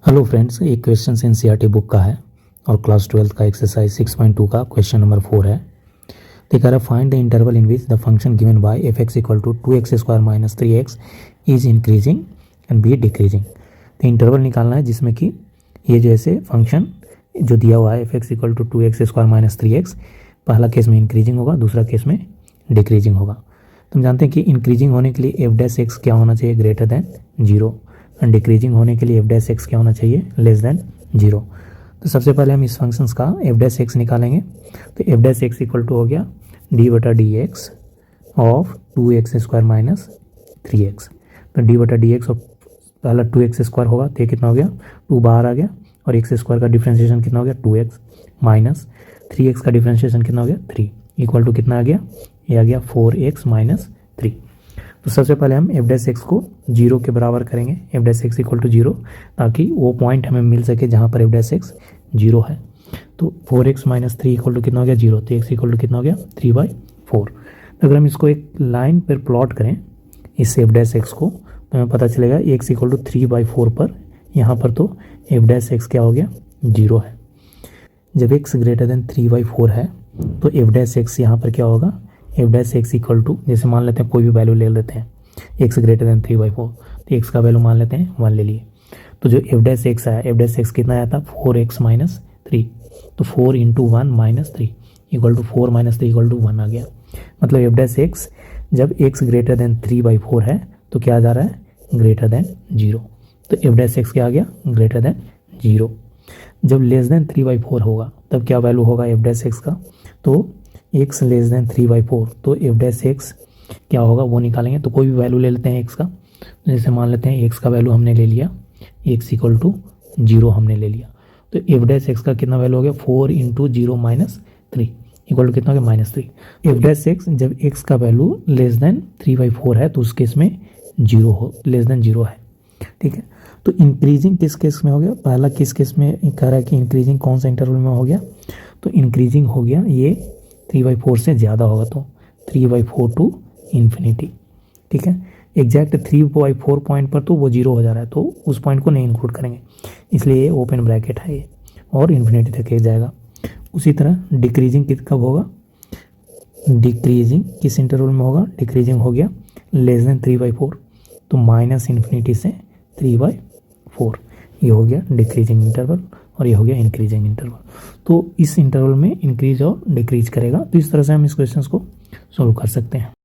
Hello friends, एक question NCERT book का है और क्लास 12 का एक्सरसाइज 6.2 का क्वेश्चन नंबर 4 है। तो कह रहा find the interval in which the function given by f x equal to 2x² minus 3x is increasing and b decreasing. तो इंटरवल निकालना है जिसमें कि ये जो ऐसे फंक्शन जो दिया हुआ है f x equal to 2x² minus 3x, पहला केस में इंक्रीजिंग होगा, दूसरा केस में डिक्रीजिंग होगा। तो हम जानते हैं कि इंक्रीजिंग होने के लिए एफ डैश एक्स क्या होना चाहिए, ग्रेटर देन 0, एंड डिक्रीजिंग होने के लिए एफ डैश एक्स क्या होना चाहिए, लेस देन 0। तो सबसे पहले हम इस फंक्शंस का एफ डैश एक्स निकालेंगे। तो f dash x equal to हो गया d/dx of 2x² minus 3x। तो d/dx ऑफ पहला 2x² होगा, तो ये कितना हो गया, 2 बाहर आ गया, और x² का डिफ्रेंशिएशन कितना हो गया, 2x माइनस 3x का डिफ्रेंशिएशन कितना हो गया, 3, इक्वल टू कितना आ गया, ये आ गया 4x माइनस 3। तो सबसे पहले हम एफ डैश एक्स को 0 के बराबर करेंगे, f dash x equal to 0, ताकि वो पॉइंट हमें मिल सके जहाँ पर एफ डैश एक्स 0 है। तो 4x माइनस 3 इक्वल टू कितना हो गया, 0, तो x इक्वल टू कितना हो गया, 3/4। तो अगर हम इसको एक लाइन पर प्लॉट करें इस एफ डैश एक्स को, तो हमें पता चलेगा x इक्वल टू 3/4 पर, यहाँ पर तो एफ डैश एक्स क्या हो गया, 0 है। जब x ग्रेटर देन 3/4 है तो एफ डैश एक्स यहाँ पर क्या होगा, f dash x equal to, जैसे मान लेते हैं कोई भी वैल्यू ले लेते हैं, x ग्रेटर देन 3/4, तो x का वैल्यू मान लेते हैं 1 ले लिए। तो जो एफ डैश एक्स आया, एफ डैश एक्स कितना आया था, 4x माइनस 3, तो 4 into 1 minus 3 equal to 4 minus 3 equal to 1 आ गया। मतलब एफ डैश एक्स जब x ग्रेटर देन 3/4 है तो क्या आ जा रहा है, ग्रेटर देन 0। तो एफ डैश एक्स क्या आ गया, ग्रेटर देन 0। जब लेस देन 3/4 होगा तब क्या वैल्यू होगा एफ डैश एक्स का, तो x लेस देन 3/4, तो एफ डैश एक्स क्या होगा वो निकालेंगे। तो कोई भी वैल्यू ले लेते हैं x का, तो जैसे मान लेते हैं x का वैल्यू हमने ले लिया, x इक्वल टू 0 हमने ले लिया, तो एफ डैश एक्स का कितना वैल्यू हो गया, 4 इंटू 0 माइनस 3 इक्वल टू कितना हो गया, माइनस 3। एफ डैश एक्स जब x का वैल्यू लेस देन 3/4 है तो उस केस में 0 हो, लेस देन 0 है, ठीक है। तो इंक्रीजिंग किस केस में हो गया, पहला किस केस में कह रहा है कि इंक्रीजिंग कौन सा इंटरवल में हो गया, तो इंक्रीजिंग हो गया ये 3/4 से ज़्यादा होगा, तो 3/4 टू इन्फिनिटी, ठीक है। एग्जैक्ट 3/4 पॉइंट पर तो वो 0 हो जा रहा है, तो उस पॉइंट को नहीं इंक्लूड करेंगे, इसलिए ये ओपन ब्रैकेट है ये, और इन्फिनिटी तक जाएगा। उसी तरह डिक्रीजिंग कब होगा, डिक्रीजिंग किस इंटरवल में होगा, डिक्रीजिंग हो गया लेस देन 3/4, तो माइनस इन्फिनिटी से 3/4, ये हो गया डिक्रीजिंग इंटरवल, और ये हो गया इंक्रीजिंग इंटरवल। तो इस इंटरवल में इंक्रीज और डिक्रीज करेगा। तो इस तरह से हम इस क्वेश्चन को सॉल्व कर सकते हैं।